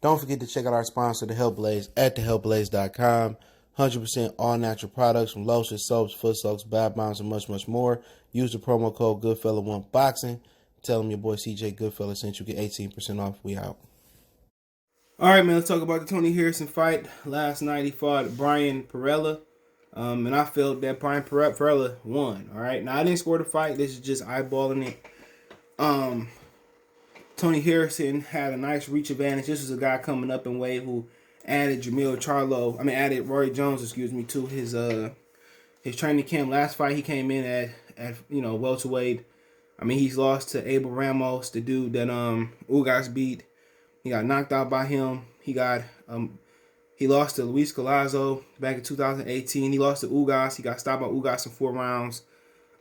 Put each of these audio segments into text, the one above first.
Don't forget to check out our sponsor, The Health Blaze, at thehealthblaze.com. 100% all natural products from lotions, soaps, foot soaks, bath bombs, and much, much more. Use the promo code Goodfella1Boxing. Tell them your boy CJ Goodfella sent you, get 18% off. We out. All right, man, let's talk about the Tony Harrison fight. Last night he fought Bryant Perrella. And I felt that Bryant Perrella won. All right, now I didn't score the fight. This is just eyeballing it. Tony Harrison had a nice reach advantage. This was a guy coming up in weight who added Roy Jones, to his training camp. Last fight he came in at welterweight. I mean, he's lost to Abel Ramos, the dude that Ugas beat. He got knocked out by him. He lost to Luis Collazo back in 2018. He lost to Ugas. He got stopped by Ugas in 4 rounds.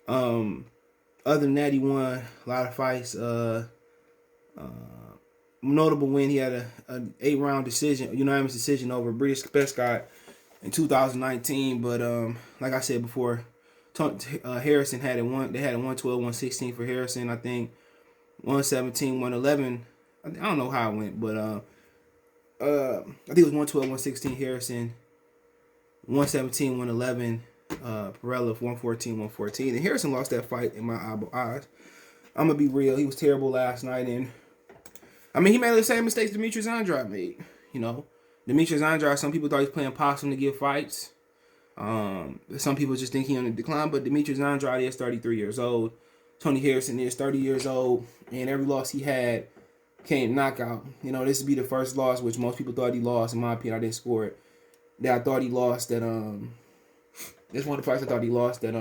Other than that, he won a lot of fights. Notable win, he had an 8-round decision, unanimous decision over British Pescott in 2019. But like I said before, Harrison had it one. They had a 112, 116 for Harrison. I think 117, 111. I don't know how it went, but I think it was 112, 116 Harrison, 117, 111 Perrella, 114, 114. And Harrison lost that fight in my eyes. I'm gonna be real. He was terrible last night, and I mean, he made the same mistakes Demetrius Andrade made. Demetrius Andrade, some people thought he was playing possum to get fights. Some people just think he's on the decline, but Demetrius Andrade is 33 years old. Tony Harrison is 30 years old, and every loss he had came knockout. This would be the first loss, which most people thought he lost. In my opinion, I didn't score it. That I thought he lost. That this one of the fights I thought he lost. That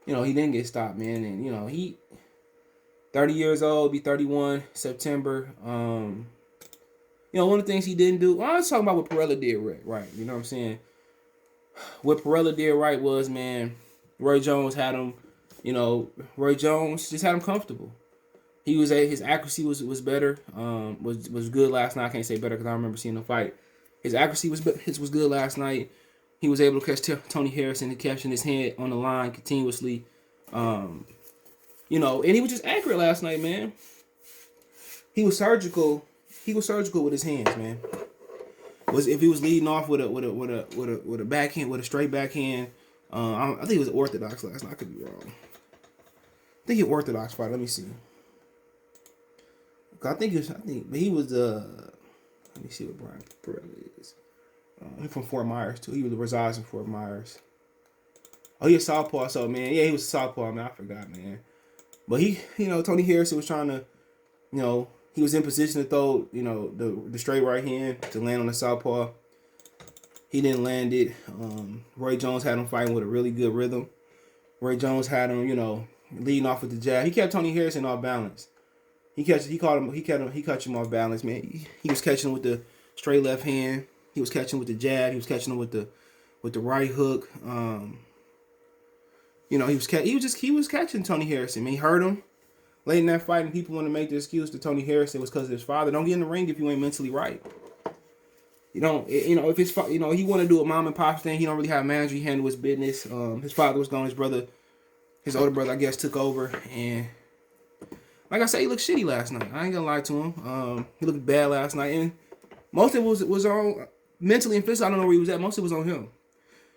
he didn't get stopped, man, and he 30 years old, be 31 September. One of the things he didn't do. I was talking about what Perrella did right. You know what I'm saying? What Perrella did right was, man, Roy Jones had him. Roy Jones just had him comfortable. His accuracy was better. Was good last night. I can't say better because I remember seeing the fight. His accuracy was good last night. He was able to catch Tony Harrison and catching his head on the line continuously. And he was just accurate last night, man. He was surgical. He was surgical with his hands, man. If he was leading off with a backhand, with a straight backhand, I think he was orthodox last night. I could be wrong. I think he was orthodox fight. Let me see. But he was. Let me see what Brian Perrella is. He's from Fort Myers too. He resides in Fort Myers. Oh, he's a southpaw. So man, yeah, he was a southpaw. Man, I forgot, man. But Tony Harrison was trying to, he was in position to throw, the straight right hand to land on the southpaw. He didn't land it. Roy Jones had him fighting with a really good rhythm. Roy Jones had him, leading off with the jab. He kept Tony Harrison off balance. He kept him off balance, man. He was catching him with the straight left hand. He was catching with the jab. He was catching him with the right hook. He was catching Tony Harrison. I mean, he hurt him late in that fight, and people want to make the excuse to Tony Harrison was because of his father. Don't get in the ring if you ain't mentally right. If his he want to do a mom and pop thing, he don't really have a manager. He handle his business. His father was gone. His older brother, I guess, took over, and like I said, he looked shitty last night. I ain't gonna lie to him. He looked bad last night, and most of it was on mentally and physically. I don't know where he was at. Most of it was on him.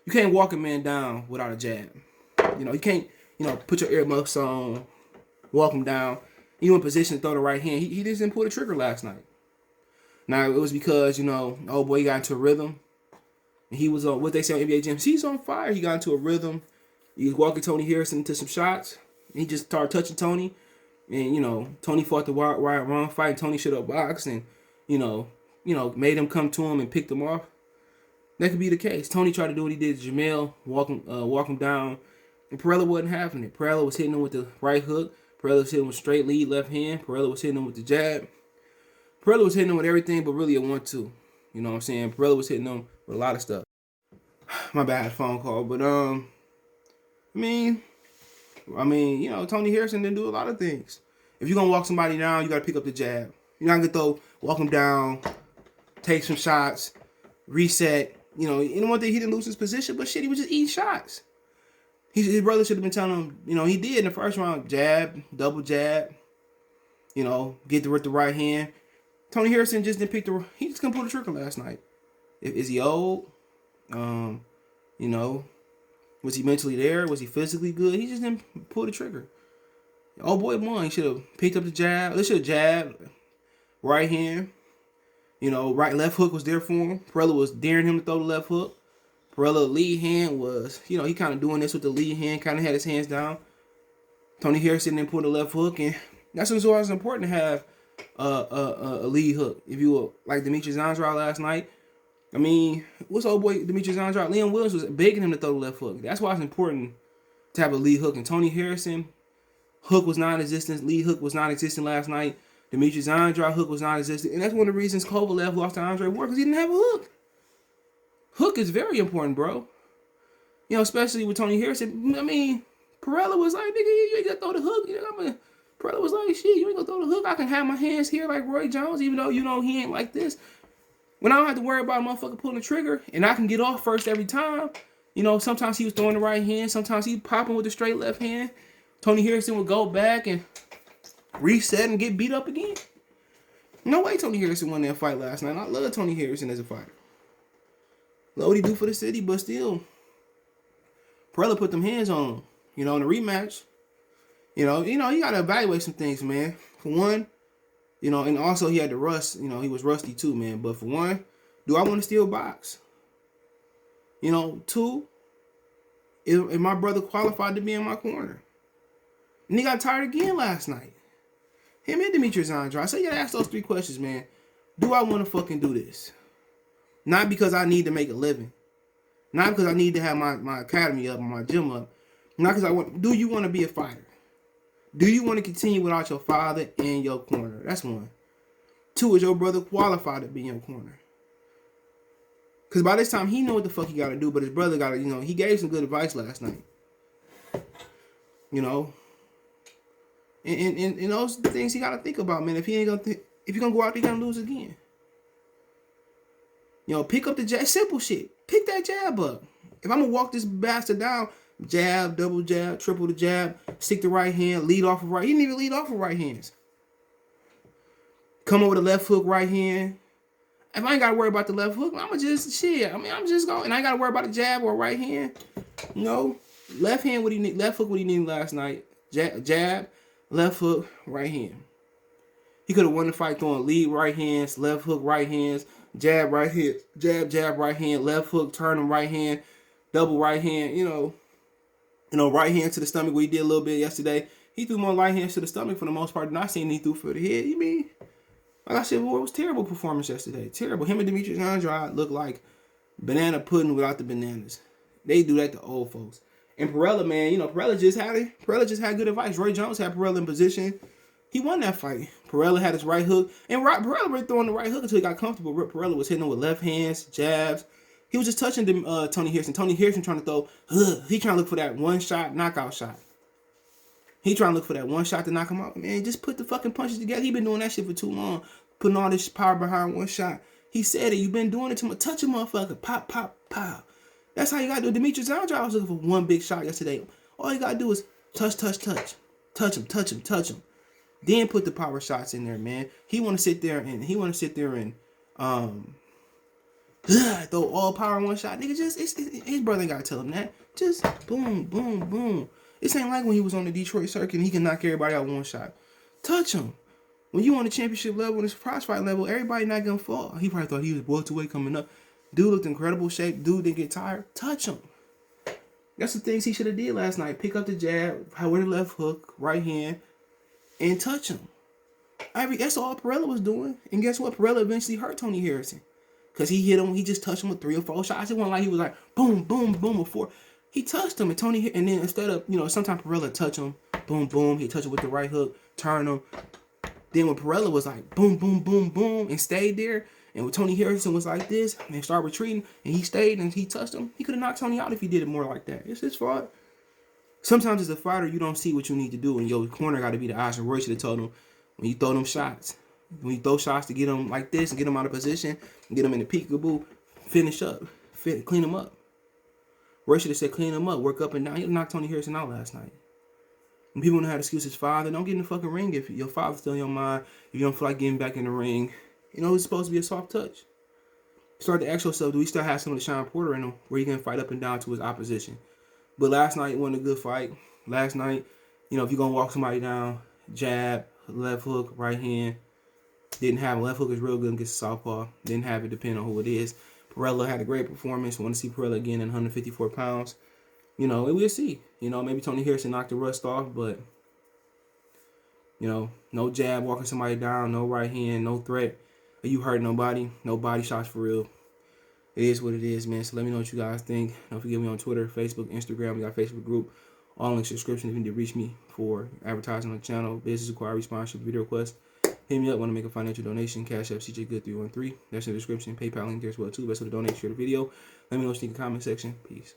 You can't walk a man down without a jab. You can't, put your earmuffs on, walk him down. You in position to throw the right hand. He just didn't pull the trigger last night. Now, it was because, old boy got into a rhythm. And he was on, what they say on NBA gyms, he's on fire. He got into a rhythm. He was walking Tony Harrison into some shots. And he just started touching Tony. And, Tony fought the wrong fight. Tony should have boxed and, made him come to him and picked him off. That could be the case. Tony tried to do what he did to Jamel, walk him down. And Perrella wasn't having it. Perrella was hitting him with the right hook. Perrella was hitting him with straight lead left hand. Perrella was hitting him with the jab. Perrella was hitting him with everything but really a 1-2. You know what I'm saying? Perrella was hitting him with a lot of stuff. My bad phone call. But, Tony Harrison didn't do a lot of things. If you're going to walk somebody down, you got to pick up the jab. You're not going to walk him down, take some shots, reset. And one thing, he didn't lose his position, but shit, he was just eating shots. His brother should have been telling him, he did in the first round, jab, double jab, get with the right hand. Tony Harrison just didn't he just couldn't pull the trigger last night. Is he old? You know, was he mentally there? Was he physically good? He just didn't pull the trigger. Oh boy, won. He should have picked up the jab. They should have jabbed. Right hand. You know, left hook was there for him. Perrella was daring him to throw the left hook. Perrella lead hand was, you know, he kind of doing this with the lead hand, kind of had his hands down. Tony Harrison then pulled the left hook, and that's why it's important to have a lead hook. If you were like Demetrius Andrade last night, I mean, what's old boy Demetrius Andrade? Liam Williams was begging him to throw the left hook. That's why it's important to have a lead hook. And Tony Harrison, hook was non-existent. Lead hook was non-existent last night. Demetrius Andrade hook was non-existent. And that's one of the reasons Kovalev lost to Andre Ward, because he didn't have a hook. Hook is very important, bro. You know, especially with Tony Harrison. I mean, Perrella was like, nigga, you ain't gonna throw the hook. You know, Perrella was like, shit, you ain't gonna throw the hook. I can have my hands here like Roy Jones, even though, you know, he ain't like this. When I don't have to worry about a motherfucker pulling the trigger, and I can get off first every time, you know, sometimes he was throwing the right hand, sometimes he popping with the straight left hand. Tony Harrison would go back and reset and get beat up again. No way Tony Harrison won that fight last night. I love Tony Harrison as a fighter. Love what he do for the city, but still, Perrella put them hands on him. You know, in the rematch, you know, you gotta evaluate some things, man. For one, you know, and also he had the rust. You know, he was rusty too, man. But for one, do I want to steal box? You know, two, if my brother qualified to be in my corner. And he got tired again last night. Him and Demetrius Andrade. So you gotta ask those three questions, man. Do I want to fucking do this? Not because I need to make a living. Not because I need to have my academy up, my gym up. Not because I want. Do you want to be a fighter? Do you want to continue without your father in your corner? That's one. Two, is your brother qualified to be in your corner? Because by this time, he know what the fuck he got to do, but his brother got to, you know, he gave some good advice last night. You know? And those are the things he got to think about, man. If he ain't going to, if you're going to go out there, you're going to lose again. You know, pick up the jab. Simple shit. Pick that jab up. If I'm going to walk this bastard down, jab, double jab, triple the jab, stick the right hand, lead off of right. He didn't even lead off of right hands. Come over the left hook, right hand. If I ain't got to worry about the left hook, I'm just, shit. I mean, I'm just going. And I ain't got to worry about a jab or a right hand. No. Left hand, what he need. Left hook, what he needed last night. Jab, left hook, right hand. He could have won the fight throwing lead right hands, left hook, right hands, jab, right hand, jab, right hand, left hook, turn him right hand, double right hand, you know, right hand to the stomach, where he did a little bit yesterday. He threw more right hands to the stomach for the most part than I seen he threw for the head. You mean, like I said, boy, it was terrible performance yesterday. Terrible. Him and Demetrius Andrade look like banana pudding without the bananas. They do that to old folks. And Perrella, man, you know, Perrella just had good advice. Roy Jones had Perrella in position. He won that fight. Perrella had his right hook. And Perrella was throwing the right hook until he got comfortable. Perrella was hitting him with left hands, jabs. He was just touching Tony Harrison. Tony Harrison trying to throw, he trying to look for that one shot, knockout shot. He trying to look for that one shot to knock him out. Man, just put the fucking punches together. He been doing that shit for too long. Putting all this power behind one shot. He said it. You've been doing it to touch a motherfucker. Pop, pop, pop. That's how you got to do it. Demetrius Andrade was looking for one big shot yesterday. All you got to do is touch. Touch him. Then put the power shots in there, man. He want to sit there and throw all power in one shot. Nigga, his brother ain't got to tell him that. Just boom, boom, boom. This ain't like when he was on the Detroit circuit and he can knock everybody out one shot. Touch him. When you on the championship level, on this prize fight level, everybody not going to fall. He probably thought he was welterweight coming up. Dude looked in incredible shape. Dude didn't get tired. Touch him. That's the things he should have did last night. Pick up the jab, with the left hook, right hand, and touch him. That's all Perrella was doing. And guess what? Perrella eventually hurt Tony Harrison. Because he hit him, he just touched him with 3 or 4 shots. It wasn't like he was like, boom, boom, boom, before. He touched him, and then instead of, sometimes Perrella touch him, boom, boom, he touch him with the right hook, turn him. Then when Perrella was like, boom, boom, boom, boom, and stayed there, and when Tony Harrison was like this, and started retreating, and he stayed, and he touched him, he could have knocked Tony out if he did it more like that. It's his fault. Sometimes as a fighter, you don't see what you need to do, and your corner got to be the option. Roy should have told him, when you throw them shots, when you throw shots to get them like this, and get them out of position, and get them in the peekaboo, finish up, clean them up. Roy should have said, clean them up, work up and down. He knocked Tony Harrison out last night. When people know how to excuse his father, don't get in the fucking ring if your father's still in your mind. If you don't feel like getting back in the ring, You know, it's supposed to be a soft touch. Start to ask yourself, do we still have some of the Sean Porter in him where he can fight up and down to his opposition? But last night wasn't a good fight. Last night, you know, if you're going to walk somebody down, jab, left hook, right hand, didn't have a left hook is real good against southpaw. Didn't have it depending on who it is. Perrella had a great performance. Want to see Perrella again in 154 pounds. You know, and we'll see. You know, maybe Tony Harrison knocked the rust off, but, you know, no jab, walking somebody down, no right hand, no threat. You hurt nobody, no body shots for real. It is what it is, man. So let me know what you guys think. Don't forget me on Twitter, Facebook, Instagram. We got a Facebook group. All links in the description if you need to reach me for advertising on the channel, business inquiry, sponsorship, video requests. Hit me up. Want to make a financial donation? Cash App CJ Good 313. That's in the description. PayPal link there as well too. Best way to donate. Share the video. Let me know what you think in the comment section. Peace.